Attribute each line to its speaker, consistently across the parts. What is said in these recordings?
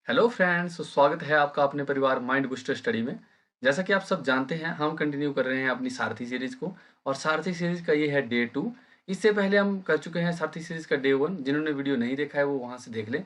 Speaker 1: Hello friends, तो स्वागत है आपका अपने परिवार माइंड बूस्टर स्टडी में। जैसा कि आप सब जानते हैं, हम कंटिन्यू कर रहे हैं अपनी सारथी सीरीज को। और सारथी सीरीज का ये है डे 2। इससे पहले हम कर चुके हैं सारथी सीरीज का डे 1। जिन्होंने वीडियो नहीं देखा है वो वहाँ से देख लें।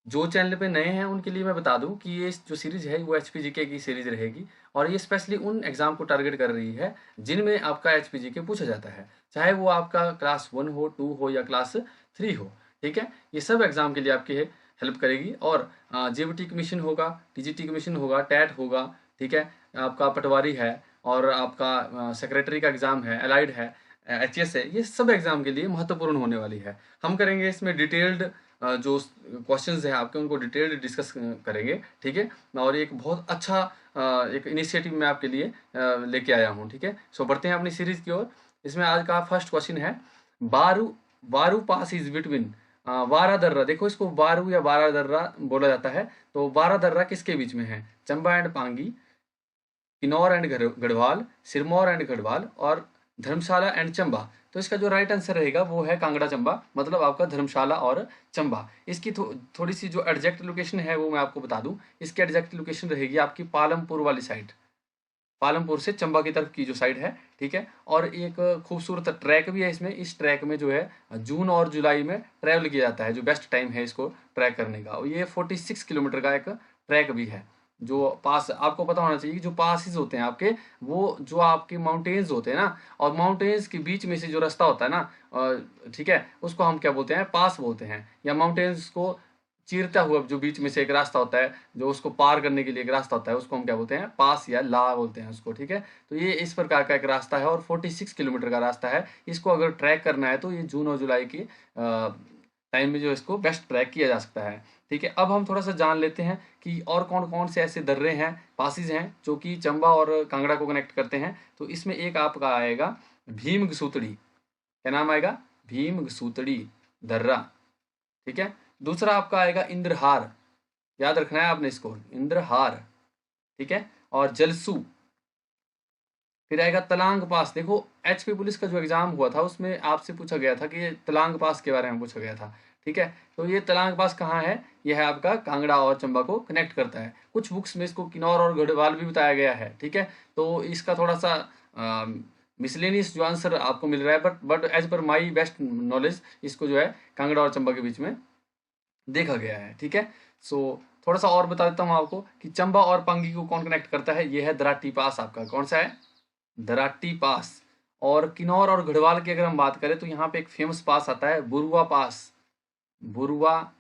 Speaker 1: जो चैनल पे नए हैं उनके लिए मैं बता दूं कि ये जो सीरीज है वो एचपीजीके की सीरीज रहेगी। और ये स्पेशली उन एग्जाम को टारगेट कर रही है जिनमें आपका एचपीजीके पूछा जाता है, चाहे वो आपका क्लास 1 हो, 2 हो या क्लास 3 हो। ठीक है, ये सब एग्जाम के लिए आपकी हेल्प करेगी। और जेबीटी कमीशन होगा, टीजीटी कमीशन होगा, टैट होगा, ठीक है, आपका पटवारी है, और आपका सेक्रेटरी का एग्जाम है, एलाइड है, एचएस है। ये सब एग्जाम के लिए महत्वपूर्ण होने वाली है। हम करेंगे इसमें डिटेल्ड जो क्वेश्चंस हैं आपके, उनको डिटेल्ड डिस्कस करेंगे। ठीक है, और एक बहुत अच्छा एक इनिशिएटिव मैं आपके लिए लेके आया हूँ। ठीक है, सो बढ़ते हैं अपनी सीरीज की ओर। इसमें आज का फर्स्ट क्वेश्चन है, बारू बारू पास इज बिटवीन वारा दर्रा। देखो, इसको बारू या बारा दर्रा बोला जाता है। तो बारा दर्रा किसके बीच में है? Chamba and Pangi, Kinnaur and Garhwal, Sirmaur and Garhwal, और धर्मशाला एंड चंबा। तो इसका जो राइट आंसर रहेगा वो है कांगड़ा चंबा, मतलब आपका धर्मशाला और चंबा। इसकी थोड़ी सी जो एग्जैक्ट लोकेशन है वो मैं आपको बता दूं। इसकी एग्जैक्ट लोकेशन रहेगी आपकी पालमपुर वाली साइड, पालमपुर से चंबा की तरफ की जो साइड है। ठीक है, और एक खूबसूरत ट्रैक भी है इसमें। इस ट्रैक में जो है जून और जुलाई में ट्रैवल किया जाता है, जो बेस्ट टाइम है इसको ट्रैक करने का। और ये 46 किलोमीटर का एक ट्रैक भी है। जो पास आपको पता होना चाहिए कि जो पासिस होते हैं आपके, वो जो आपके माउंटेन्स होते हैं ना, और माउंटेन्स के बीच में से जो रास्ता होता है ना, ठीक है, उसको हम क्या बोलते हैं? पास बोलते हैं। या माउंटेन्स को चीरता हुआ जो बीच में से एक रास्ता होता है, जो उसको पार करने के लिए एक रास्ता होता है, उसको हम क्या बोलते हैं? पास या ला बोलते हैं उसको। ठीक है, तो ये इस प्रकार का एक रास्ता है और 46 किलोमीटर का रास्ता है। इसको अगर ट्रैक करना है तो ये जून और जुलाई की टाइम में जो इसको बेस्ट ट्रैक किया जा सकता है। ठीक है, अब हम थोड़ा सा जान लेते हैं कि और कौन कौन से ऐसे दर्रे हैं, पासिस हैं, जो कि चंबा और कांगड़ा को कनेक्ट करते हैं। तो इसमें एक आपका आएगा भीम गसूतड़ी। क्या नाम आएगा? भीम गसूतड़ी दर्रा। ठीक है, दूसरा आपका आएगा इंद्रहार। याद रखना है आपने इसको, इंद्रहार। ठीक है, और जलसू। फिर आएगा तलांग पास। देखो, एचपी पुलिस का जो एग्जाम हुआ था उसमें आपसे पूछा गया था कि ये तलांग पास के बारे में पूछा गया था। ठीक है, तो ये तलांग पास कहाँ है? ये है आपका कांगड़ा और चंबा को कनेक्ट करता है। कुछ बुक्स में इसको किन्नौर और गढ़वाल भी बताया गया है। ठीक है, तो इसका थोड़ा सा मिसलेनियस जो आंसर आपको मिल रहा है, but as per my best knowledge इसको जो है कांगड़ा और चंबा के बीच में देखा गया है। ठीक है, सो थोड़ा सा और बता देता हूँ आपको कि चंबा और पांगी को कौन कनेक्ट करता है। ये है दराटी पास। आपका कौन सा है? दराटी पास। और किन्नौर और गढ़वाल की अगर हम बात करें तो यहाँ पे एक फेमस पास आता है, बुरुआ पास। बुरुआ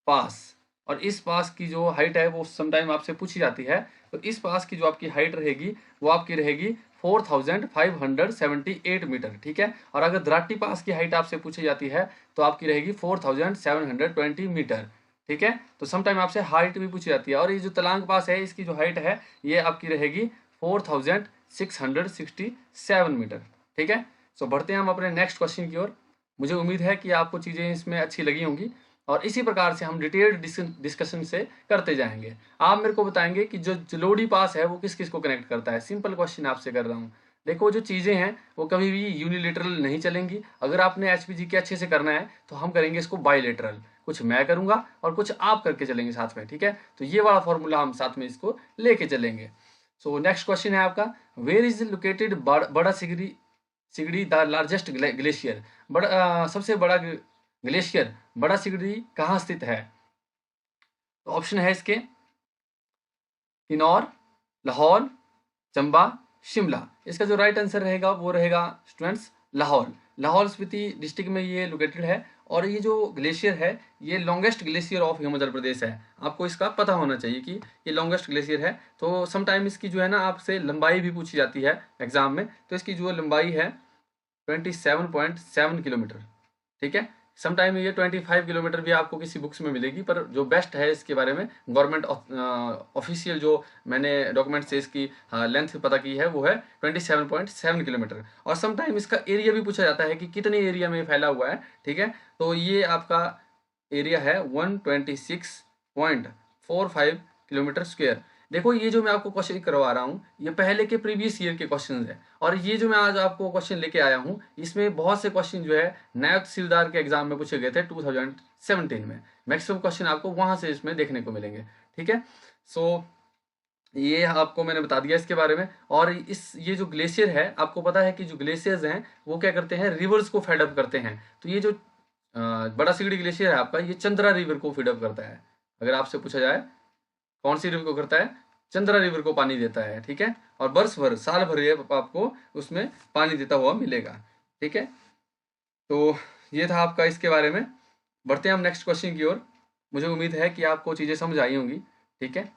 Speaker 1: पास। और इस पास की जो हाइट है वो समटाइम आपसे पूछी जाती है। तो इस पास की जो आपकी हाइट रहेगी वो आपकी रहेगी 4578 मीटर। ठीक है, और अगर द्राटी पास की हाइट आपसे पूछी जाती है तो आपकी रहेगी 4720 मीटर। ठीक है, तो समटाइम आपसे हाइट भी पूछी जाती है। और ये जो तलांग पास है इसकी जो हाइट है ये आपकी रहेगी 4667 मीटर। ठीक है, सो बढ़ते हैं हम अपने नेक्स्ट क्वेश्चन की ओर। मुझे उम्मीद है कि आपको चीज़ें इसमें अच्छी लगी होंगी, और इसी प्रकार से हम डिटेल्ड डिस्कशन से करते जाएंगे। आप मेरे को बताएंगे कि जो जलोड़ी पास है वो किस किस को कनेक्ट करता है। सिंपल क्वेश्चन आपसे कर रहा हूँ। देखो, जो चीज़ें हैं वो कभी भी यूनिलेटरल नहीं चलेंगी। अगर आपने एचपीजी के अच्छे से करना है तो हम करेंगे इसको बायलेटरल। कुछ मैं करूंगा और कुछ आप करके चलेंगे साथ में। ठीक है, तो ये वाला फॉर्मूला हम साथ में इसको लेके चलेंगे। सो नेक्स्ट क्वेश्चन है आपका, वेयर इज लोकेटेड बड़ा सिगड़ी सिगड़ी द लार्जेस्ट ग्लेशियर। सबसे बड़ा ग्लेशियर बड़ा सिगड़ी कहाँ स्थित है? तो ऑप्शन है इसके किन्नौर, लाहौल, चंबा, शिमला। इसका जो राइट आंसर रहेगा वो रहेगा स्टूडेंट्स लाहौल। लाहौल स्पीति डिस्ट्रिक्ट में ये लोकेटेड है। और ये जो ग्लेशियर है ये लॉन्गेस्ट ग्लेशियर ऑफ हिमाचल प्रदेश है। आपको इसका पता होना चाहिए कि ये लॉन्गेस्ट ग्लेशियर है। तो समटाइम इसकी जो है ना आपसे लंबाई भी पूछी जाती है एग्जाम में। तो इसकी जो लंबाई है 27.7 किलोमीटर। ठीक है, समटाइम ये 25 किलोमीटर भी आपको किसी बुक्स में मिलेगी, पर जो बेस्ट है इसके बारे में गवर्नमेंट ऑफिशियल जो मैंने डॉक्यूमेंट से इसकी लेंथ पता की है वो है 27.7 किलोमीटर। और समटाइम इसका एरिया भी पूछा जाता है कि कितने एरिया में फैला हुआ है। ठीक है, तो ये आपका एरिया है 126.45 किलोमीटर स्क्वायर। देखो, ये जो मैं आपको क्वेश्चन करवा रहा हूँ ये पहले के प्रीवियस ईयर के क्वेश्चन है। और ये जो मैं आज आपको क्वेश्चन लेके आया हूँ इसमें बहुत से क्वेश्चन जो है नायब तहसीलदार के एग्जाम में पूछे गए थे 2017 में। मैक्सिमम क्वेश्चन आपको वहां से इसमें देखने को मिलेंगे। ठीक है, सो ये आपको मैंने बता दिया इसके बारे में। और ये जो ग्लेशियर है, आपको पता है कि जो ग्लेशियर्स हैं वो क्या करते हैं, रिवर्स को फेड अप करते हैं। तो ये जो बड़ा सिगड़ी ग्लेशियर है आपका, ये चंद्रा रिवर को फीड अप करता है। अगर आपसे पूछा जाए कौन सी रिवर को करता है, चंद्रा रिवर को पानी देता है। ठीक है, और बरस भर साल भर ये आपको उसमें पानी देता हुआ मिलेगा। ठीक है, तो ये था आपका इसके बारे में। बढ़ते हैं हम नेक्स्ट क्वेश्चन की ओर। मुझे उम्मीद है कि आपको चीजें समझ आई होंगी। ठीक है,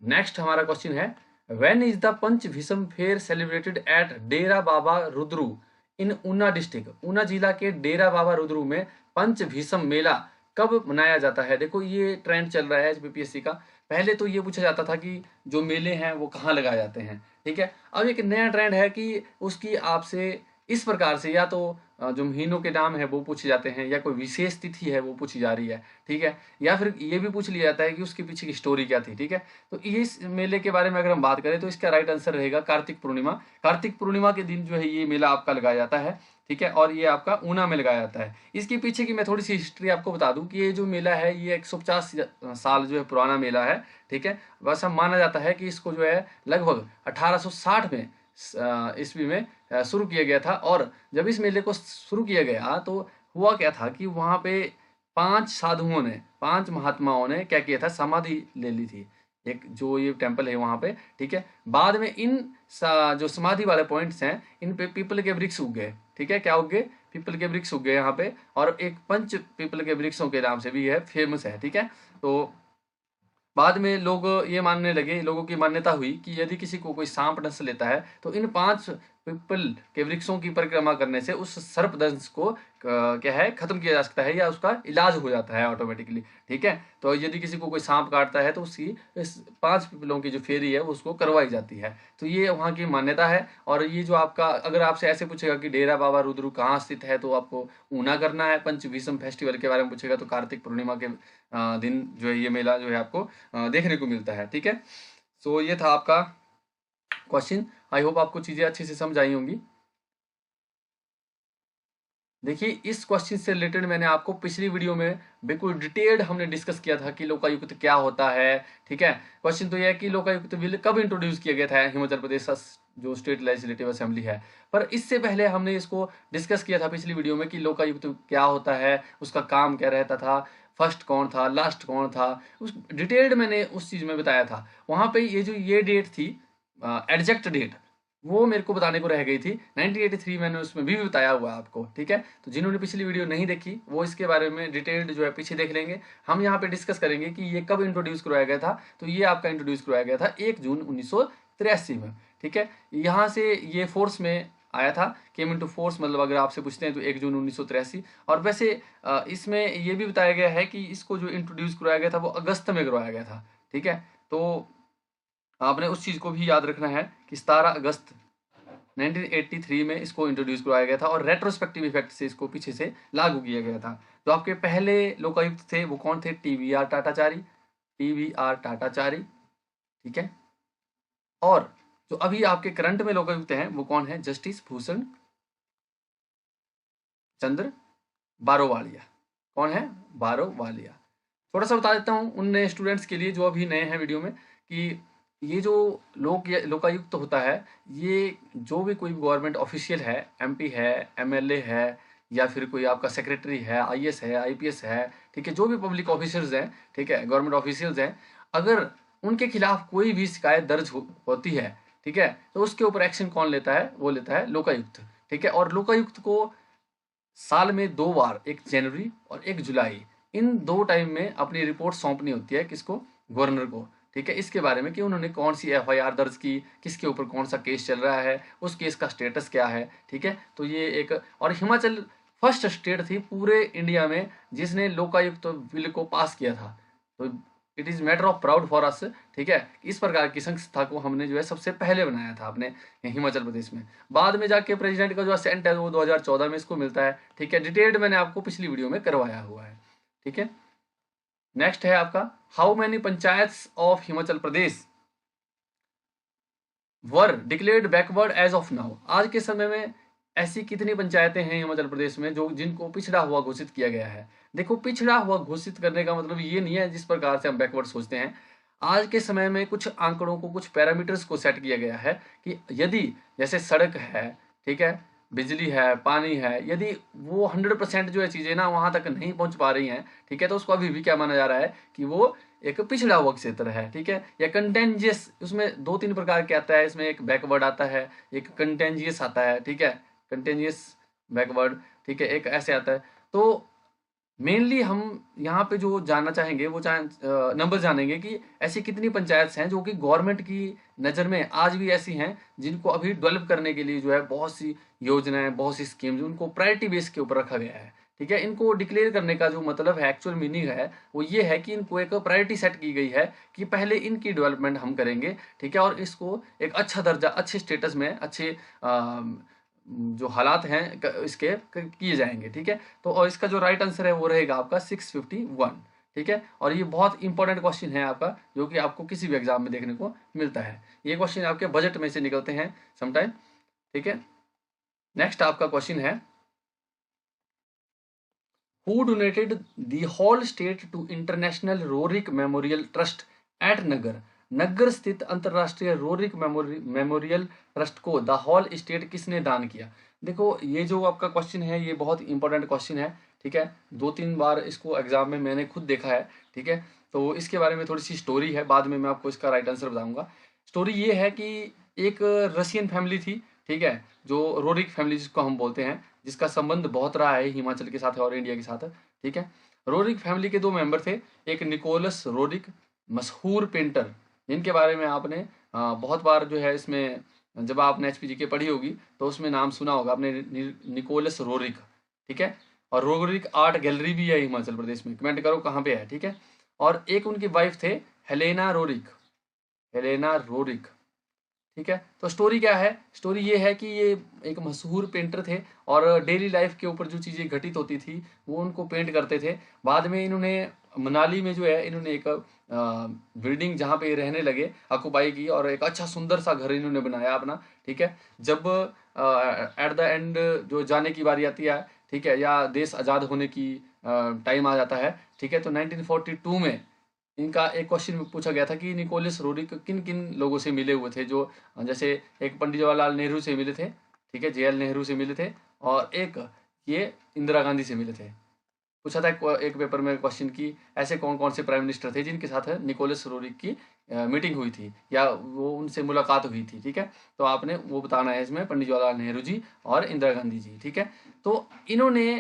Speaker 1: नेक्स्ट हमारा क्वेश्चन है, when is the Panch Bhisham fair celebrated at Dera Baba Rudru in Una district. Una जिला के डेरा बाबा रुद्रू में पंच भीषम मेला कब मनाया जाता है। देखो ये ट्रेंड चल रहा है बीपीएससी का। पहले तो ये पूछा जाता था कि जो मेले हैं वो कहाँ लगाए जाते हैं। ठीक है, अब एक नया ट्रेंड है कि उसकी आपसे इस प्रकार से या तो जो महीनों के नाम है वो पूछे जाते हैं, या कोई विशेष तिथि है वो पूछी जा रही है। ठीक है, या फिर ये भी पूछ लिया जाता है कि उसके पीछे की स्टोरी क्या थी। ठीक है, तो इस मेले के बारे में अगर हम बात करें तो इसका राइट आंसर रहेगा कार्तिक पूर्णिमा। कार्तिक पूर्णिमा के दिन जो है ये मेला आपका लगाया जाता है। ठीक है, और ये आपका ऊना में लगाया जाता है। इसके पीछे की मैं थोड़ी सी हिस्ट्री आपको बता दूं कि ये जो मेला है ये 150 साल जो है पुराना मेला है। ठीक है, वैसा माना जाता है कि इसको जो है लगभग 1860 में ईस्वी में शुरू किया गया था। और जब इस मेले को शुरू किया गया तो हुआ क्या था कि वहाँ पे 5 साधुओं ने, 5 महात्माओं ने क्या किया था, समाधि ले ली थी। एक जो ये टेम्पल है वहाँ पे। ठीक है, बाद में इन जो समाधि वाले पॉइंट्स हैं इन पे पीपल के वृक्ष उग गए। ठीक है, क्या उग गए, पीपल के वृक्ष उग गए यहाँ पे। और एक पंच पीपल के वृक्षों के नाम से भी है फेमस है। ठीक है, तो बाद में लोग ये मानने लगे, लोगों की मान्यता हुई कि यदि किसी को कोई सांप डस लेता है तो इन 5 पीपल के वृक्षों की परिक्रमा करने से उस सर्प दंश को क्या है, खत्म किया जा सकता है, या उसका इलाज हो जाता है ऑटोमेटिकली। ठीक है, तो यदि किसी को कोई सांप काटता है तो उसकी इस 5 पीपलों की जो फेरी है वो उसको करवाई जाती है। तो ये वहाँ की मान्यता है। और ये जो आपका, अगर आपसे ऐसे पूछेगा कि डेरा बाबा रुद्र कहाँ स्थित है तो आपको ऊना करना है। पंचविषम फेस्टिवल के बारे में पूछेगा तो कार्तिक पूर्णिमा के दिन जो है ये मेला जो है आपको देखने को मिलता है। ठीक है, सो ये था आपका क्वेश्चन। आई होप आपको चीजें अच्छे से समझ आई होंगी। देखिए इस क्वेश्चन से रिलेटेड मैंने आपको पिछली वीडियो में बिल्कुल डिटेल्ड हमने डिस्कस किया था कि लोकायुक्त क्या होता है। ठीक है, क्वेश्चन तो यह है कि लोकायुक्त बिल कब इंट्रोड्यूस किया गया था हिमाचल प्रदेश जो स्टेट लेजिस्लेटिव असेंबली है। पर इससे पहले हमने इसको डिस्कस किया था पिछली वीडियो में कि लोकायुक्त क्या होता है, उसका काम क्या रहता था, फर्स्ट कौन था, लास्ट कौन था, उस डिटेल्ड मैंने उस चीज में बताया था। वहां पे ये जो ये डेट थी, एग्जैक्ट डेट, वो मेरे को बताने को रह गई थी। 1983 मैंने उसमें भी बताया हुआ है आपको। ठीक है, तो जिन्होंने पिछली वीडियो नहीं देखी वो इसके बारे में डिटेल्ड जो है पीछे देख लेंगे। हम यहाँ पे डिस्कस करेंगे कि ये कब इंट्रोड्यूस करवाया गया था। तो ये आपका इंट्रोड्यूस करवाया गया था 1 जून 1983 में। ठीक है, यहाँ से ये फोर्स में आया था, केम इनटू फोर्स, मतलब अगर आपसे पूछते हैं तो 1 जून 1983। और वैसे इसमें ये भी बताया गया है कि इसको जो इंट्रोड्यूस करवाया गया था वो अगस्त में करवाया गया था। ठीक है, तो आपने उस चीज को भी याद रखना है कि 17 अगस्त 1983 में इसको इंट्रोड्यूस करवाया गया था और रेट्रोस्पेक्टिव इफेक्ट से इसको पीछे से लागू किया गया था। जो आपके पहले लोकायुक्त थे वो कौन थे, टीवीआर टाटाचारी, टीवीआर टाटाचारी। ठीक है, और जो अभी आपके करंट में लोकायुक्त हैं वो कौन है, जस्टिस भूषण चंद्र बारोवालिया। कौन है, बारोवालिया। थोड़ा सा बता देता हूँ उन नए स्टूडेंट्स के लिए जो अभी नए हैं वीडियो में कि ये जो लोकायुक्त होता है, ये जो भी कोई गवर्नमेंट ऑफिशियल है, एमपी है, एमएलए है, या फिर कोई आपका सेक्रेटरी है, आईएएस है, आईपीएस है, ठीक है, जो भी पब्लिक ऑफिसर्स हैं, ठीक है, गवर्नमेंट ऑफिशियल्स हैं, अगर उनके खिलाफ कोई भी शिकायत दर्ज होती है, ठीक है, तो उसके ऊपर एक्शन कौन लेता है, वो लेता है लोकायुक्त। ठीक है, और लोकायुक्त को साल में 2 बार, 1 जनवरी और 1 जुलाई, इन 2 टाइम में अपनी रिपोर्ट सौंपनी होती है किसको, गवर्नर को। ठीक है, इसके बारे में कि उन्होंने कौन सी एफआईआर दर्ज की, किसके ऊपर कौन सा केस चल रहा है, उस केस का स्टेटस क्या है। ठीक है, तो ये एक, और हिमाचल फर्स्ट स्टेट थी पूरे इंडिया में जिसने लोकायुक्त बिल को पास किया था। तो it is matter of proud for us. ठीक है, इस प्रकार की संस्था को हमने जो है सबसे पहले बनाया था अपने हिमाचल प्रदेश में। बाद में जाके प्रेसिडेंट का जो असेंट है वो 2014 में इसको मिलता है। ठीक है, डिटेल्ड मैंने आपको पिछली वीडियो में करवाया हुआ है। ठीक है, नेक्स्ट है आपका, how many panchayats of Himachal Pradesh were declared backward as of now. आज के समय में ऐसी कितनी पंचायतें हैं हिमाचल प्रदेश में जो जिनको पिछड़ा हुआ घोषित किया गया है। देखो, पिछड़ा हुआ घोषित करने का मतलब ये नहीं है जिस प्रकार से हम बैकवर्ड सोचते हैं। आज के समय में कुछ आंकड़ों को, कुछ पैरामीटर्स को सेट किया गया है कि यदि जैसे सड़क है, ठीक है, बिजली है, पानी है, यदि वो 100% जो है चीज़ें ना वहाँ तक नहीं पहुँच पा रही हैं, ठीक है, तो उसको अभी भी क्या माना जा रहा है कि वो एक पिछड़ा हुआ क्षेत्र है, ठीक है, या कंटेंजियस। उसमें 2-3 प्रकार के आता है, इसमें एक बैकवर्ड आता है, एक कंटेंजियस आता है, ठीक है, कंटेंजियस बैकवर्ड, ठीक है, एक ऐसे आता है। तो मेनली हम यहाँ पे जो जानना चाहेंगे वो नंबर जानेंगे कि ऐसी कितनी पंचायत हैं जो कि गवर्नमेंट की नज़र में आज भी ऐसी हैं जिनको अभी डेवलप करने के लिए जो है बहुत सी योजनाएं, बहुत सी स्कीम्स उनको प्रायोरिटी बेस के ऊपर रखा गया है, ठीक है। इनको डिक्लेयर करने का जो मतलब है, एक्चुअल मीनिंग है, वो ये है कि इनको एक प्रायोरिटी सेट की गई है कि पहले इनकी डेवलपमेंट हम करेंगे, ठीक है, और इसको एक अच्छा दर्जा, अच्छे स्टेटस में, अच्छे जो हालात हैं इसके किए जाएंगे, ठीक है। तो और इसका जो राइट आंसर है वो रहेगा आपका 651, ठीक है। और ये बहुत इंपॉर्टेंट क्वेश्चन है आपका, जो कि आपको किसी भी एग्जाम में देखने को मिलता है। ये क्वेश्चन आपके बजट में से निकलते हैं समटाइम, ठीक है। नेक्स्ट आपका क्वेश्चन है, who donated the whole state to international Roerich memorial trust at Nagar. Nagar स्थित अंतरराष्ट्रीय रोरिक मेमोरियल ट्रस्ट को द होल स्टेट किसने दान किया। देखो, ये जो आपका क्वेश्चन है ये बहुत इंपॉर्टेंट क्वेश्चन है, ठीक है। 2-3 बार इसको एग्जाम में मैंने खुद देखा है, ठीक है। तो इसके बारे में थोड़ी सी स्टोरी है, बाद में मैं आपको इसका राइट आंसर बताऊंगा। स्टोरी ये है कि एक रशियन फैमिली थी, ठीक है, जो रोरिक फैमिली जिसको हम बोलते हैं, जिसका संबंध बहुत रहा है हिमाचल के साथ और इंडिया के साथ, ठीक है। रोरिक फैमिली के 2 मेंबर थे, एक निकोलस रोरिक, मशहूर पेंटर, जिनके बारे में आपने बहुत बार जो है इसमें, जब आपने एचपीजी के पढ़ी होगी तो उसमें नाम सुना होगा आपने, निकोलस रोरिक, ठीक है। और रोरिक आर्ट गैलरी भी है हिमाचल प्रदेश में, कमेंट करो कहाँ पे है, ठीक है। और एक उनकी वाइफ थे हेलेना रोरिक, हेलेना रोरिक, ठीक है। तो स्टोरी क्या है, स्टोरी ये है कि ये एक मशहूर पेंटर थे और डेली लाइफ के ऊपर जो चीज़ें घटित होती थी वो उनको पेंट करते थे। बाद में इन्होंने मनाली में जो है इन्होंने एक बिल्डिंग जहाँ पे रहने लगे ऑक्युपाई की, और एक अच्छा सुंदर सा घर इन्होंने बनाया अपना, ठीक है। जब एट द एंड जो जाने की बारी आती है, ठीक है, या देश आज़ाद होने की टाइम आ जाता है, ठीक है, तो 1942 में इनका एक क्वेश्चन पूछा गया था कि निकोलस रोरिक किन किन लोगों से मिले हुए थे, जो जैसे एक पंडित जवाहरलाल नेहरू से मिले थे, ठीक है, जेएल नेहरू से मिले थे, और एक ये इंदिरा गांधी से मिले थे। पूछा था एक पेपर में क्वेश्चन की ऐसे कौन कौन से प्राइम मिनिस्टर थे जिनके साथ निकोलस रोरिक की मीटिंग हुई थी या वो उनसे मुलाकात हुई थी, ठीक है। तो आपने वो बताना है इसमें, पंडित जवाहरलाल नेहरू जी और इंदिरा गांधी जी, ठीक है। तो इन्होंने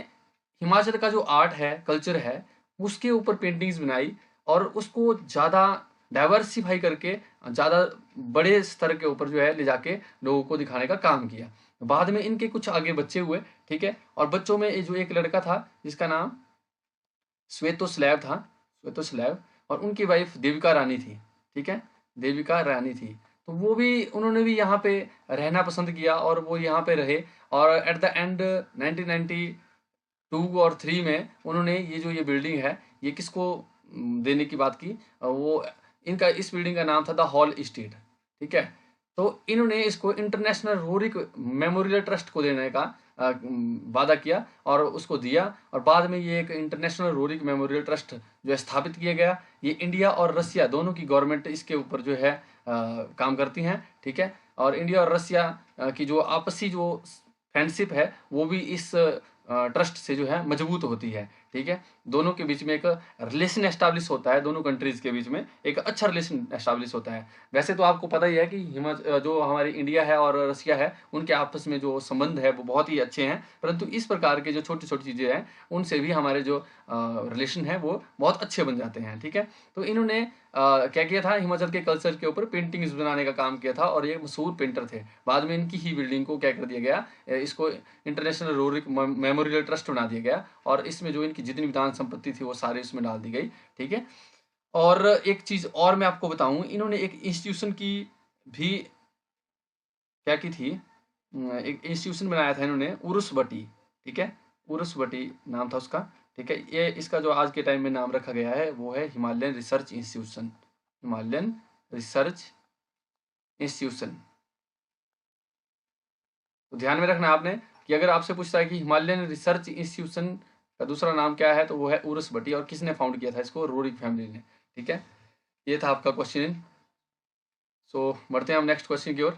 Speaker 1: हिमाचल का जो आर्ट है, कल्चर है, उसके ऊपर पेंटिंग्स बनाई और उसको ज़्यादा डाइवर्सिफाई करके, ज़्यादा बड़े स्तर के ऊपर जो है ले जाके लोगों को दिखाने का काम किया। बाद में इनके कुछ आगे बच्चे हुए, ठीक है, और बच्चों में जो एक लड़का था जिसका नाम श्वेतोस्लैव था, श्वेतोस्लैव, और उनकी वाइफ देविका रानी थी, ठीक है, देविका रानी थी। तो वो भी, उन्होंने भी यहाँ पे रहना पसंद किया और वो यहाँ पे रहे, और एट द एंड 1992 और 3 में उन्होंने ये बिल्डिंग है ये किसको देने की बात की, वो इनका, इस बिल्डिंग का नाम था द हॉल स्टेट, ठीक है। तो इन्होंने इसको इंटरनेशनल रोरिक मेमोरियल ट्रस्ट को देने का वादा किया और उसको दिया, और बाद में ये एक इंटरनेशनल रोरिक मेमोरियल ट्रस्ट जो है स्थापित किया गया। ये इंडिया और रसिया दोनों की गवर्नमेंट इसके ऊपर जो है काम करती हैं, ठीक है। और इंडिया और रसिया की जो आपसी जो फ्रेंडशिप है वो भी इस ट्रस्ट से जो है मजबूत होती है, ठीक है। दोनों के बीच में एक रिलेशन एस्टाब्लिश होता है, दोनों कंट्रीज के बीच में एक अच्छा रिलेशन एस्टाब्लिश होता है। वैसे तो आपको पता ही है कि जो हमारी इंडिया है और रसिया है उनके आपस में जो संबंध है वो बहुत ही अच्छे हैं, परंतु इस प्रकार के जो छोटी छोटी चीज़ें हैं उनसे भी हमारे जो रिलेशन है वो बहुत अच्छे बन जाते हैं, ठीक है। तो इन्होंने क्या किया था, हिमाचल के कल्चर के ऊपर पेंटिंग्स बनाने का काम किया था और ये मशहूर पेंटर थे। बाद में इनकी ही बिल्डिंग को क्या कर दिया गया, इसको इंटरनेशनल रोरिक मेमोरियल ट्रस्ट बना दिया गया, और इसमें जो इनकी जितनी भी दान संपत्ति थी वो सारी इसमें डाल दी गई, ठीक है। और एक चीज और मैं आपको बताऊं, इन्होंने एक इंस्टीट्यूशन की भी क्या की थी, एक इंस्टीट्यूशन बनाया था इन्होंने, उरुसबटी, ठीक है, उरुसबटी नाम था उसका, ठीक है। ये इसका जो आज के टाइम में नाम रखा गया है वो है Himalayan research institution, Himalayan research institution. तो ध्यान में रखना आपने, कि अगर आपसे पूछता है कि हिमालयन रिसर्च इंस्टीट्यूशन का दूसरा नाम क्या है, तो वो है उर्स भट्टी, और किसने फाउंड किया था इसको? रोरिक फैमिली ने। ठीक है, ये था आपका क्वेश्चन। सो बढ़ते हैं हम नेक्स्ट क्वेश्चन की ओर।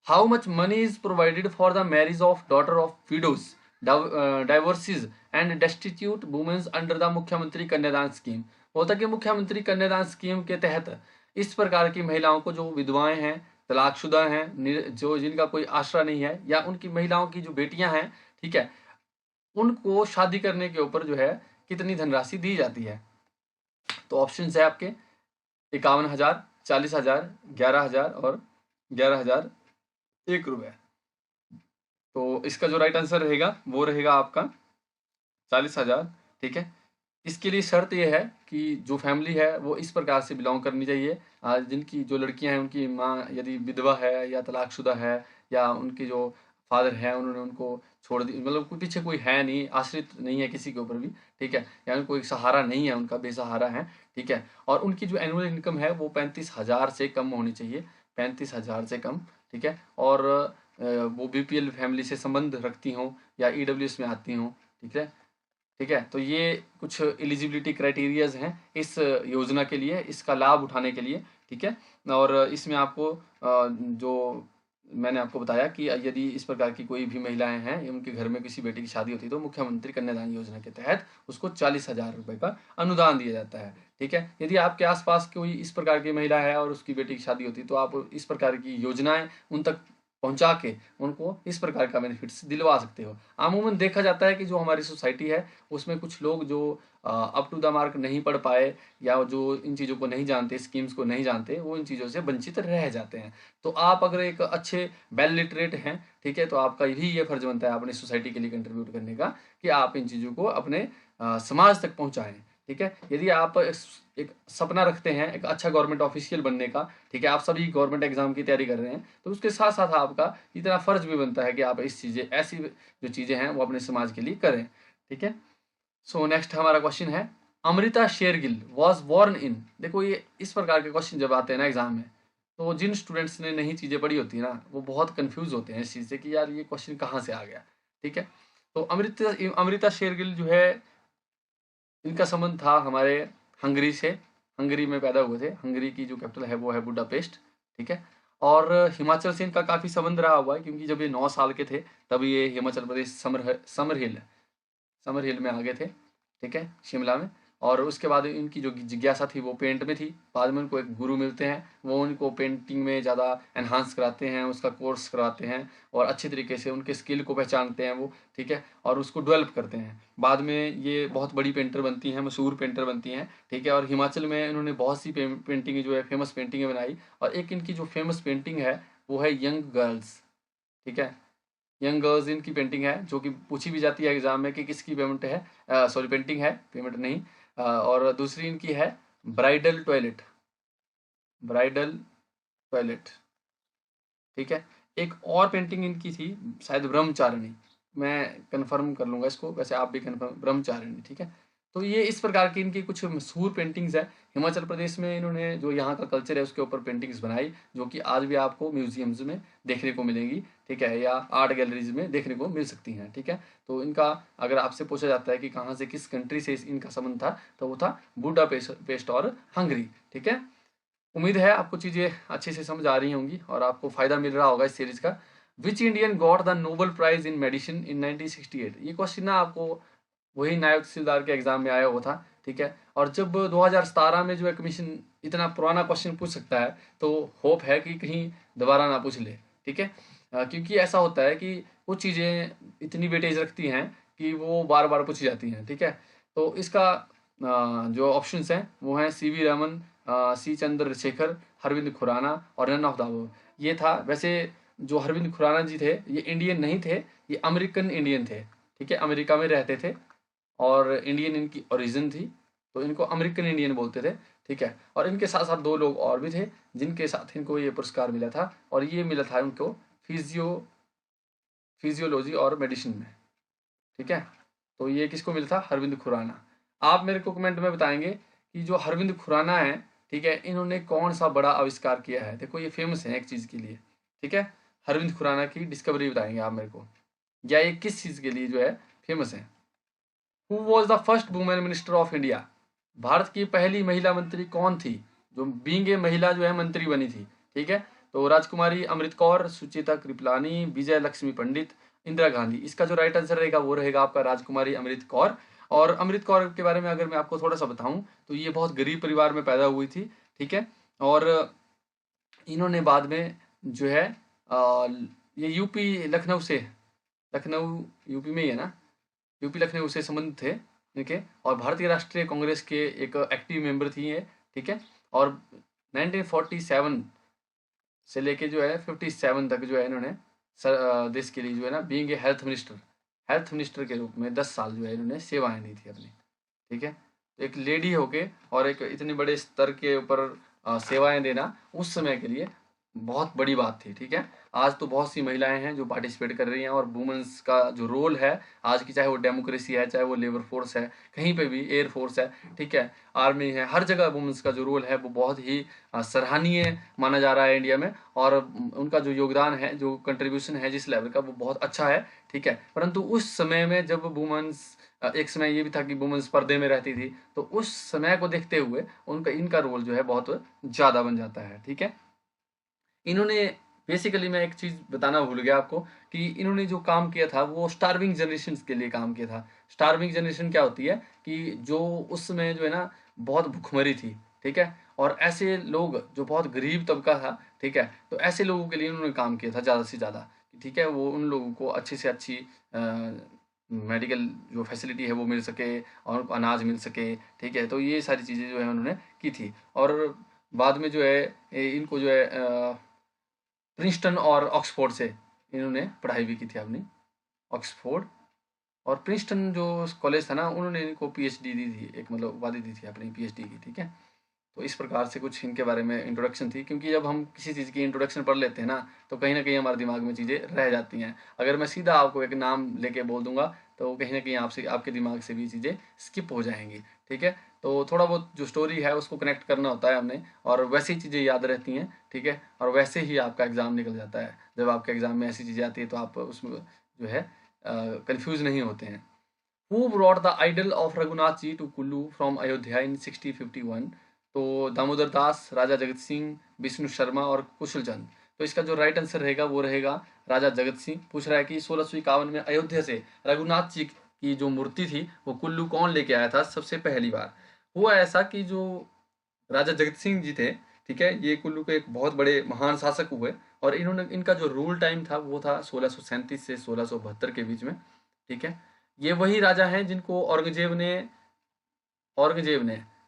Speaker 1: How much money is provided for the marriage of daughter of widows, divorcees and destitute womens under the Mukhyamantri Kanyadan scheme? होता कि मुख्यमंत्री कन्यादान स्कीम के तहत इस प्रकार की महिलाओं को, जो विधवाएं हैं, तलाकशुदा हैं, जो जिनका कोई आसरा नहीं है, या उनकी महिलाओं की जो बेटियां हैं, ठीक है, उनको शादी करने के ऊपर जो है कितनी धनराशि दी जाती है? तो ऑप्शन है आपके 51,000, 40,000, 11,000 और 11,001 रुपए। तो इसका जो राइट आंसर रहेगा वो रहेगा आपका 40,000। ठीक है, इसके लिए शर्त यह है कि जो फैमिली है वो इस प्रकार से बिलोंग करनी चाहिए, जिनकी जो लड़कियां हैं उनकी माँ यदि विधवा है या तलाकशुदा है, या उनके जो फादर है उन्होंने उनको छोड़ दी, मतलब कोई पीछे कोई है नहीं, आश्रित नहीं है किसी के ऊपर भी, ठीक है, या उनको एक सहारा नहीं है, उनका बेसहारा है। ठीक है, और उनकी जो एनुअल इनकम है वो 35,000 से कम होनी चाहिए, 35,000 से कम। ठीक है, और वो बीपीएल फैमिली से संबंध रखती हों या ईडब्ल्यूएस में आती हों। ठीक है, ठीक है, तो ये कुछ एलिजिबिलिटी क्राइटेरियाज हैं इस योजना के लिए, इसका लाभ उठाने के लिए। ठीक है, और इसमें आपको जो मैंने आपको बताया कि यदि इस प्रकार की कोई भी महिलाएं हैं, उनके घर में किसी बेटी की शादी होती है, तो मुख्यमंत्री कन्यादान योजना के तहत उसको 40,000 रुपए का अनुदान दिया जाता है। ठीक है, यदि आपके आसपास कोई इस प्रकार की महिला है और उसकी बेटी की शादी होती है, तो आप इस प्रकार की योजनाएं उन तक पहुंचा के उनको इस प्रकार का बेनिफिट्स दिलवा सकते हो। अमूमन देखा जाता है कि जो हमारी सोसाइटी है उसमें कुछ लोग जो अप टू द मार्क नहीं पढ़ पाए, या जो इन चीज़ों को नहीं जानते, स्कीम्स को नहीं जानते, वो इन चीज़ों से वंचित रह जाते हैं। तो आप अगर एक अच्छे वेल लिटरेट हैं, ठीक है, तो आपका भी ये फर्ज बनता है अपनी सोसाइटी के लिए कंट्रीब्यूट करने का, कि आप इन चीज़ों को अपने समाज तक पहुंचाएं। ठीक है, यदि आप एक सपना रखते हैं एक अच्छा गवर्नमेंट ऑफिशियल बनने का, ठीक है, आप सभी गवर्नमेंट एग्जाम की तैयारी कर रहे हैं, तो उसके साथ साथ आपका इतना फर्ज भी बनता है कि आप इस चीज़ें, ऐसी जो चीज़ें हैं वो अपने समाज के लिए करें। ठीक है, सो नेक्स्ट हमारा क्वेश्चन है, Amrita Shergil was born in. देखो, ये इस प्रकार के क्वेश्चन जब आते हैं ना एग्जाम में, तो जिन स्टूडेंट्स ने नई चीज़ें पढ़ी होती है ना, वो बहुत कंफ्यूज होते हैं इस चीज़ से कि यार ये क्वेश्चन कहाँ से आ गया। ठीक है, तो अमृता शेरगिल जो है, इनका संबंध था हमारे हंगरी से, हंगरी में पैदा हुए थे, हंगरी की जो कैपिटल है वो है बुडापेस्ट। ठीक है, और हिमाचल से इनका काफ़ी संबंध रहा हुआ है, क्योंकि जब ये 9 साल के थे तब ये हिमाचल प्रदेश समर हिल में आ गए थे। ठीक है, शिमला में। और उसके बाद इनकी जो जिज्ञासा थी वो पेंट में थी। बाद में उनको एक गुरु मिलते हैं, वो उनको पेंटिंग में ज़्यादा एनहांस कराते हैं, उसका कोर्स कराते हैं, और अच्छे तरीके से उनके स्किल को पहचानते हैं वो। ठीक है, और उसको डेवलप करते हैं। बाद में ये बहुत बड़ी पेंटर बनती हैं, मशहूर पेंटर बनती हैं। ठीक है, और हिमाचल में इन्होंने बहुत सी पेंटिंग जो है, फेमस पेंटिंगें बनाई, और एक इनकी जो फेमस पेंटिंग है वो है यंग गर्ल्स। ठीक है, यंग गर्ल्स इनकी पेंटिंग है, जो कि पूछी भी जाती है एग्जाम में कि किसकी पेमेंट है, सॉरी पेंटिंग है, पेमेंट नहीं। और दूसरी इनकी है ब्राइडल टॉयलेट, ब्राइडल टॉयलेट। ठीक है, एक और पेंटिंग इनकी थी शायद ब्रह्मचारिणी, मैं कंफर्म कर लूंगा इसको, वैसे आप भी कंफर्म, ब्रह्मचारिणी। ठीक है, तो ये इस प्रकार की इनकी कुछ मशहूर पेंटिंग्स है। हिमाचल प्रदेश में इन्होंने जो यहाँ का कल्चर है उसके ऊपर पेंटिंग्स बनाई, जो कि आज भी आपको म्यूजियम्स में देखने को मिलेंगी। ठीक है, या आर्ट गैलरीज में देखने को मिल सकती हैं। ठीक है, तो इनका अगर आपसे पूछा जाता है कि कहाँ से, किस कंट्री से इनका संबंध था, तो वो था बुडापेस्ट और हंगरी। ठीक है, उम्मीद है आपको चीज़ें अच्छे से समझ आ रही होंगी और आपको फायदा मिल रहा होगा इस सीरीज का। Which Indian got the Nobel prize in medicine in 1968? ये क्वेश्चन ना आपको वही नायब तहसीलदार के एग्जाम में आया हुआ था। ठीक है, और जब 2017 में जो है कमीशन इतना पुराना क्वेश्चन पूछ सकता है, तो होप है कि कहीं दोबारा ना पूछ ले। ठीक है, क्योंकि ऐसा होता है कि कुछ चीज़ें इतनी वेटेज रखती हैं कि वो बार बार पूछी जाती हैं। ठीक है, तो इसका जो ऑप्शंस हैं वो हैं सीवी रमन, सी चंद्रशेखर, हरविंद खुराना और नन ऑफ द अबव। ये था। वैसे जो हरविंद खुराना जी थे ये इंडियन नहीं थे, ये अमेरिकन इंडियन थे। ठीक है, अमेरिका में रहते थे और इंडियन इनकी ओरिजिन थी, तो इनको अमेरिकन इंडियन बोलते थे। ठीक है, और इनके साथ साथ 2 लोग और भी थे जिनके साथ इनको ये पुरस्कार मिला था, और ये मिला था इनको फिजियोलॉजी और मेडिसिन में। ठीक है, तो ये किसको मिला था? हरविंद खुराना। आप मेरे को कमेंट में बताएंगे कि जो हरविंद खुराना है, ठीक है, इन्होंने कौन सा बड़ा आविष्कार किया है। देखो ये फेमस है एक चीज़ के लिए। ठीक है, अरविंद खुराना की डिस्कवरी बताएंगे आप मेरे को, या ये किस चीज के लिए जो है फेमस है। Who was the first women minister of India, Bharat की पहली महिला मंत्री कौन थी, जो बीइंग ए महिला जो है मंत्री बनी थी, ठीक है। तो राजकुमारी अमृत कौर, सुचेता कृपलानी, विजय लक्ष्मी पंडित, इंदिरा गांधी। इसका जो राइट आंसर रहेगा वो रहेगा आपका राजकुमारी अमृत कौर। और अमृत कौर के बारे में अगर मैं आपको थोड़ा सा बताऊं तो ये बहुत गरीब परिवार में पैदा हुई थी, ठीक है। और इन्होंने बाद में जो है ये यूपी लखनऊ से, लखनऊ यूपी में ही है ना, यूपी लखनऊ से संबंधित थे इनके, और भारतीय राष्ट्रीय कांग्रेस के एक एक्टिव मेंबर थी ये, ठीक है। और 1947 से लेके जो है 57 तक जो है इन्होंने देश के लिए जो है ना बीइंग ए हेल्थ मिनिस्टर के रूप में 10 साल जो है इन्होंने सेवाएं दी थी अपनी, ठीक है। तो एक लेडी होके और एक इतने बड़े स्तर के ऊपर सेवाएं देना उस समय के लिए बहुत बड़ी बात थी, ठीक है। आज तो बहुत सी महिलाएं हैं जो पार्टिसिपेट कर रही हैं, और वुमेन्स का जो रोल है आज की, चाहे वो डेमोक्रेसी है, चाहे वो लेबर फोर्स है, कहीं पे भी एयर फोर्स है, ठीक है, आर्मी है, हर जगह वुमेन्स का जो रोल है वो बहुत ही सराहनीय माना जा रहा है इंडिया में। और उनका जो योगदान है, जो कंट्रीब्यूशन है जिस लेवल का, वो बहुत अच्छा है, ठीक है। परंतु उस समय में जब वुमेन्स, एक समय ये भी था कि वुमेन्स पर्दे में रहती थी, तो उस समय को देखते हुए उनका इनका रोल जो है बहुत ज़्यादा बन जाता है, ठीक है। इन्होंने बेसिकली, मैं एक चीज़ बताना भूल गया आपको, कि इन्होंने जो काम किया था वो स्टार्विंग जनरेशन के लिए काम किया था। स्टार्विंग जनरेशन क्या होती है कि जो उस समय जो है ना बहुत भुखमरी थी, ठीक है, और ऐसे लोग जो बहुत गरीब तबका था, ठीक है, तो ऐसे लोगों के लिए उन्होंने काम किया था ज़्यादा से ज़्यादा, ठीक है, वो उन लोगों को अच्छी से अच्छी मेडिकल जो फैसिलिटी है वो मिल सके, और उनको अनाज मिल सके, ठीक है। तो ये सारी चीज़ें जो है उन्होंने की थी। और बाद में जो है इनको जो है प्रिंसटन और ऑक्सफोर्ड से इन्होंने पढ़ाई भी की थी अपनी, ऑक्सफोर्ड और प्रिंसटन जो कॉलेज था ना, उन्होंने इनको पीएचडी दी थी, एक मतलब उपाधि दी थी अपनी पीएचडी की, ठीक है। तो इस प्रकार से कुछ इनके बारे में इंट्रोडक्शन थी, क्योंकि जब हम किसी चीज़ की इंट्रोडक्शन पढ़ लेते हैं ना तो कहीं ना कहीं हमारे दिमाग में चीज़ें रह जाती हैं। अगर मैं सीधा आपको एक नाम लेके बोल दूंगा तो कहीं ना कहीं आपसे, आपके दिमाग से भी चीज़ें स्किप हो जाएंगी, ठीक है। तो थोड़ा बहुत जो स्टोरी है उसको कनेक्ट करना होता है हमने, और वैसी चीज़ें याद रहती हैं, ठीक है, और वैसे ही आपका एग्ज़ाम निकल जाता है। जब आपके एग्ज़ाम में ऐसी चीज़ें आती है तो आप उसमें जो है कन्फ्यूज़ नहीं होते हैं। Who brought the idol of Raghunath ji to Kullu from Ayodhya in 1651? तो दामोदर दास, राजा जगत सिंह, विष्णु शर्मा और कुशल चंद। तो इसका जो राइट आंसर रहेगा वो रहेगा राजा जगत सिंह। पूछ रहा है कि 1651 में अयोध्या से रघुनाथ जी की जो मूर्ति थी वो कुल्लू कौन लेके आया था सबसे पहली बार। हुआ ऐसा कि जो राजा जगत सिंह जी थे, ठीक है, ये कुल्लू के एक बहुत बड़े महान शासक हुए, और इन्होंने, इनका जो रूल टाइम था वो था 1637 से 1672 के बीच में, ठीक है। ये वही राजा हैं जिनको औरंगजेब ने,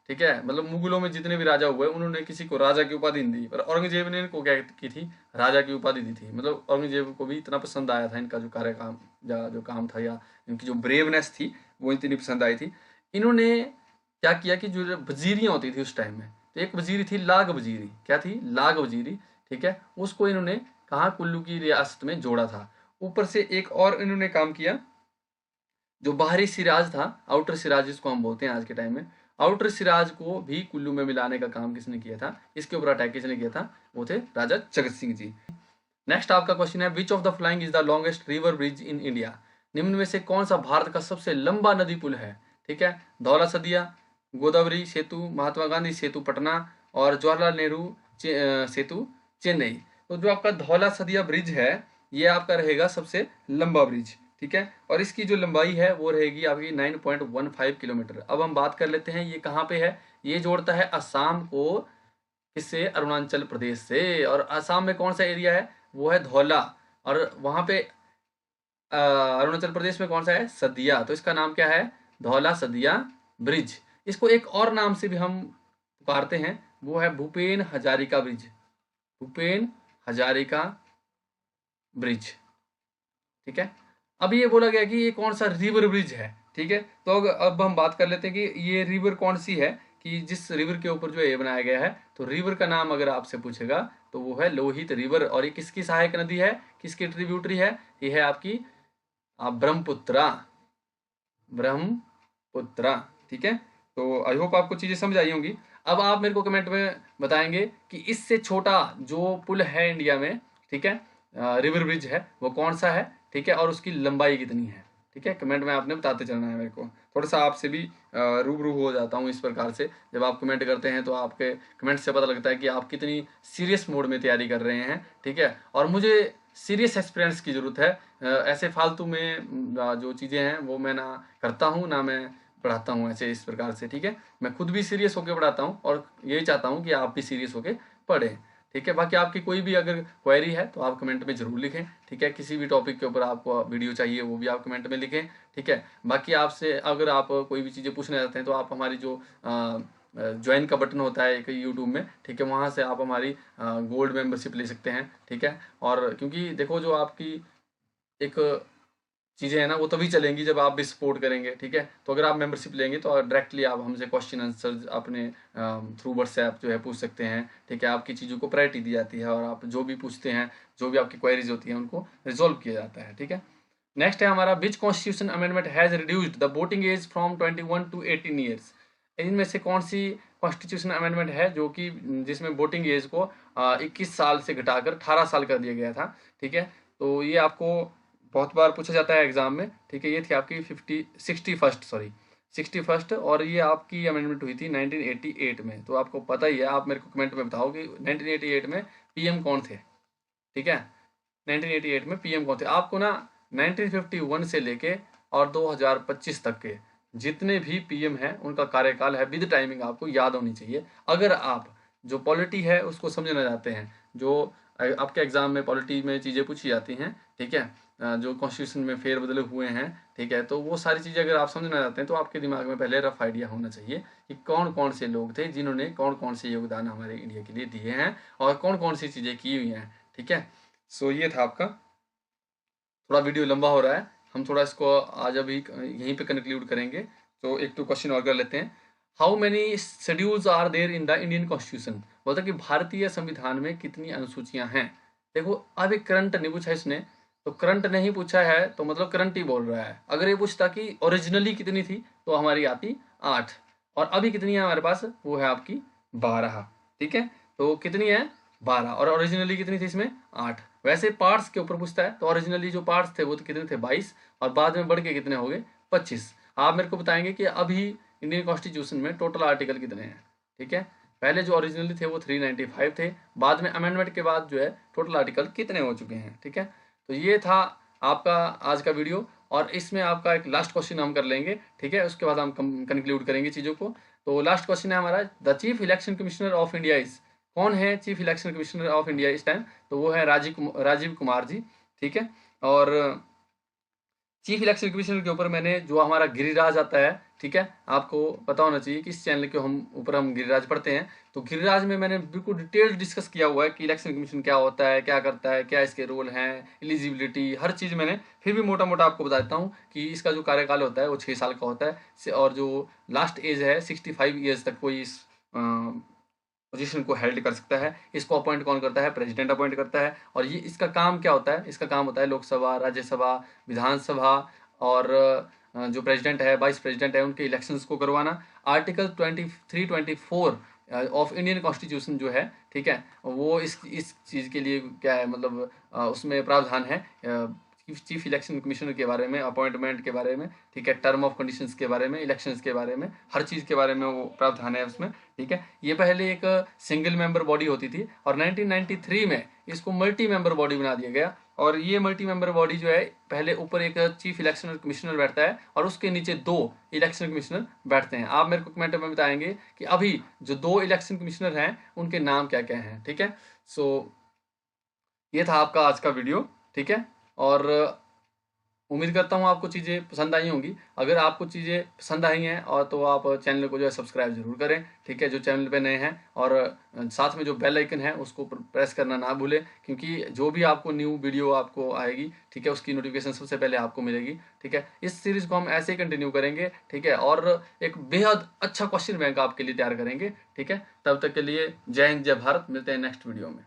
Speaker 1: ठीक है, मतलब मुगलों में जितने भी राजा हुए उन्होंने किसी को राजा की उपाधि नहीं दी, पर औरंगजेब ने इनको क्या की थी, राजा की उपाधि दी थी। मतलब औरंगजेब को भी इतना पसंद आया था इनका जो कार्य काम, या जो काम था, या इनकी जो ब्रेवनेस थी वो इतनी पसंद आई थी। इन्होंने क्या किया कि जो वजीरियाँ होती थी उस टाइम में, तो एक वजीरी थी लाग वजीरी, क्या थी, लाग वजीरी, ठीक है, उसको इन्होंने कहाँ, कुल्लू की रियासत में जोड़ा था। ऊपर से एक और इन्होंने काम किया, जो बाहरी सिराज था, आउटर सिराज जिसको हम बोलते हैं आज के टाइम में, आउटर सिराज को भी कुल्लू में मिलाने का काम किसने किया था, इसके ऊपर अटैक किसने किया था, वो थे राजा जगत सिंह जी। नेक्स्ट आपका क्वेश्चन है, which of the flying is the longest river bridge in India? निम्न में से कौन सा भारत का सबसे लंबा नदी पुल है? ठीक है, धौला सदिया, गोदावरी सेतु, महात्मा गांधी सेतु पटना, और जवाहरलाल नेहरू सेतु चेन्नई। तो जो आपका धौला सदिया ब्रिज है ये आपका रहेगा सबसे लंबा ब्रिज, ठीक है, और इसकी जो लंबाई है वो रहेगी आपकी 9.15 किलोमीटर। अब हम बात कर लेते हैं ये कहाँ पे है। ये जोड़ता है असम को किससे, अरुणाचल प्रदेश से। और असम में कौन सा एरिया है, वो है धौला, और वहां पे अरुणाचल प्रदेश में कौन सा है, सदिया। तो इसका नाम क्या है, धौला सदिया ब्रिज। इसको एक और नाम से भी हम पुकारते हैं, वो है भूपेन हजारिका ब्रिज, भूपेन हजारिका ब्रिज, ठीक है। अब ये बोला गया कि ये कौन सा रिवर ब्रिज है, ठीक है। तो अब हम बात कर लेते हैं कि ये रिवर कौन सी है, कि जिस रिवर के ऊपर जो ये बनाया गया है। तो रिवर का नाम अगर आपसे पूछेगा तो वो है लोहित रिवर। और ये किसकी सहायक नदी है, किसकी ट्रिब्यूटरी है, ये है आपकी ब्रह्मपुत्रा, ब्रह्मपुत्रा, ठीक है। तो आई होप आपको चीजें समझ आई होंगी। अब आप मेरे को कमेंट में बताएंगे कि इससे छोटा जो पुल है इंडिया में, ठीक है, रिवर ब्रिज है वो कौन सा है, ठीक है, और उसकी लंबाई कितनी है, ठीक है। कमेंट में आपने बताते चलना है मेरे को। थोड़ा सा आपसे भी रूबरू हो जाता हूँ इस प्रकार से। जब आप कमेंट करते हैं तो आपके कमेंट से पता लगता है कि आप कितनी सीरियस मोड में तैयारी कर रहे हैं, ठीक है। और मुझे सीरियस एक्सपीरियंस की ज़रूरत है। ऐसे फालतू में जो चीज़ें हैं वो मैं ना करता हूँ ना मैं पढ़ाता हूँ ऐसे इस प्रकार से, ठीक है। मैं खुद भी सीरियस होकर पढ़ाता हूँ और यही चाहता हूँ कि आप भी सीरियस होकर पढ़ें, ठीक है। बाकी आपकी कोई भी अगर क्वेरी है तो आप कमेंट में ज़रूर लिखें, ठीक है। किसी भी टॉपिक के ऊपर आपको वीडियो चाहिए वो भी आप कमेंट में लिखें, ठीक है। बाकी आपसे अगर आप कोई भी चीज़ें पूछना चाहते हैं तो आप हमारी जो ज्वाइन का बटन होता है एक यूट्यूब में, ठीक है, वहाँ से आप हमारी गोल्ड मेंबरशिप ले सकते हैं, ठीक है। और क्योंकि देखो जो आपकी एक चीज़ें हैं ना वो तभी चलेंगी जब आप भी सपोर्ट करेंगे, ठीक है। तो अगर आप मेंबरशिप लेंगे तो डायरेक्टली आप हमसे क्वेश्चन आंसर अपने थ्रू व्हाट्सएप जो है पूछ सकते हैं, ठीक है। आपकी चीज़ों को प्रायोरिटी दी जाती है और आप जो भी पूछते हैं, जो भी आपकी क्वेरीज होती हैं उनको रिजॉल्व किया जाता है, ठीक है। नेक्स्ट है हमारा which constitution amendment has reduced the voting age from 21 to 18 years. इनमें से कौन सी कॉन्स्टिट्यूशन अमेंडमेंट है जो कि जिसमें वोटिंग एज को 21 साल से घटाकर 18 साल कर दिया गया था, ठीक है। तो ये आपको बहुत बार पूछा जाता है एग्जाम में, ठीक है। ये थी आपकी 61st और ये आपकी अमेंडमेंट हुई थी 1988 में। तो आपको पता ही है, आप मेरे को कमेंट में बताओ कि 1988 में पीएम कौन थे, ठीक है। 1988 में पीएम कौन थे। आपको ना 1951 से लेके और 2025 तक के जितने भी पीएम हैं उनका कार्यकाल है विद टाइमिंग आपको याद होनी चाहिए। अगर आप जो पॉलिटी है उसको समझना चाहते हैं, जो आपके एग्जाम में पॉलिटी में चीज़ें पूछी जाती हैं, ठीक है, जो कॉन्स्टिट्यूशन में फेरबदल हुए हैं, ठीक है, तो वो सारी चीज़ें अगर आप समझना चाहते हैं तो आपके दिमाग में पहले रफ आइडिया होना चाहिए कि कौन कौन से लोग थे जिन्होंने कौन कौन से योगदान हमारे इंडिया के लिए दिए हैं और कौन कौन सी चीज़ें की हुई हैं, ठीक है। सो ये था आपका। थोड़ा वीडियो लंबा हो रहा है, हम थोड़ा इसको आज अभी यहीं पे कंक्लूड करेंगे। तो एक तो क्वेश्चन और कर लेते हैं। How many schedules are there in the Indian constitution. बोलता कि भारतीय संविधान में कितनी अनुसूचियां हैं। देखो अब एक करंट नहीं पूछा इसने, तो करंट नहीं पूछा है तो मतलब करंट ही बोल रहा है। अगर ये पूछता कि ओरिजिनली कितनी थी तो हमारी आती 8 और अभी कितनी है हमारे पास, वो है आपकी 12, ठीक है। तो कितनी है 12 और ओरिजिनली कितनी थी इसमें 8। वैसे पार्ट्स के ऊपर पूछता है तो ओरिजिनली जो पार्ट्स थे वो तो कितने थे 22 और बाद में बढ़ के कितने हो गए 25। आप मेरे को बताएंगे कि अभी इंडियन कॉन्स्टिट्यूशन में टोटल आर्टिकल कितने हैं, ठीक है। पहले जो ओरिजिनली थे वो 395 थे, बाद में अमेंडमेंट के बाद जो है टोटल आर्टिकल कितने हो चुके हैं, ठीक है। तो ये था आपका आज का वीडियो और इसमें आपका एक लास्ट क्वेश्चन हम कर लेंगे, ठीक है, उसके बाद हम कंक्लूड करेंगे चीज़ों को। तो लास्ट क्वेश्चन है हमारा, the chief election commissioner of India is. कौन है chief election commissioner of India इस टाइम, तो वो है राजीव कुमार जी, ठीक है। और चीफ इलेक्शन कमिश्नर के ऊपर मैंने जो हमारा गिरिराज आता है, ठीक है, आपको पता होना चाहिए कि इस चैनल के ऊपर हम गिरिराज पढ़ते हैं। तो गिरिराज में मैंने बिल्कुल डिटेल डिस्कस किया हुआ है कि इलेक्शन कमीशन क्या होता है, क्या करता है, क्या इसके रोल हैं, एलिजिबिलिटी, हर चीज़ मैंने फिर भी मोटा मोटा आपको बता देता हूँ कि इसका जो कार्यकाल होता है वो 6 साल का होता है और जो लास्ट एज है 65 ईयर्स तक कोई इस पोजीशन को हेल्ड कर सकता है। इसको अपॉइंट कौन करता है, प्रेसिडेंट अपॉइंट करता है। और ये इसका काम क्या होता है, इसका काम होता है लोकसभा, राज्यसभा, विधानसभा और जो प्रेसिडेंट है, वाइस प्रेसिडेंट है, उनके इलेक्शंस को करवाना। आर्टिकल 23-24 ऑफ इंडियन कॉन्स्टिट्यूशन जो है, ठीक है, वो इस चीज़ के लिए क्या है, मतलब उसमें प्रावधान है चीफ इलेक्शन कमिश्नर के बारे में, अपॉइंटमेंट के बारे में, ठीक है, टर्म ऑफ कंडीशंस के बारे में, इलेक्शंस के बारे में, हर चीज़ के बारे में वो प्रावधान है उसमें, ठीक है। ये पहले एक सिंगल मेंबर बॉडी होती थी और 1993 में इसको मल्टी मेंबर बॉडी बना दिया गया। और ये मल्टी मेंबर बॉडी जो है, पहले ऊपर एक चीफ इलेक्शन कमिश्नर बैठता है और उसके नीचे 2 इलेक्शन कमिश्नर बैठते हैं। आप मेरे को कमेंट में बताएंगे कि अभी जो 2 इलेक्शन कमिश्नर हैं उनके नाम क्या क्या हैं, ठीक है। सो ये था आपका आज का वीडियो, ठीक है। और उम्मीद करता हूँ आपको चीज़ें पसंद आई होंगी। अगर आपको चीज़ें पसंद आई हैं और तो आप चैनल को जो है सब्सक्राइब जरूर करें, ठीक है, जो चैनल पे नए हैं। और साथ में जो बेल आइकन है उसको प्रेस करना ना भूलें, क्योंकि जो भी आपको न्यू वीडियो आपको आएगी, ठीक है, उसकी नोटिफिकेशन सबसे पहले आपको मिलेगी, ठीक है। इस सीरीज़ को हम ऐसे ही कंटिन्यू करेंगे, ठीक है, और एक बेहद अच्छा क्वेश्चन बैंक आपके लिए तैयार करेंगे, ठीक है। तब तक के लिए जय हिंद, जय भारत। मिलते हैं नेक्स्ट वीडियो में।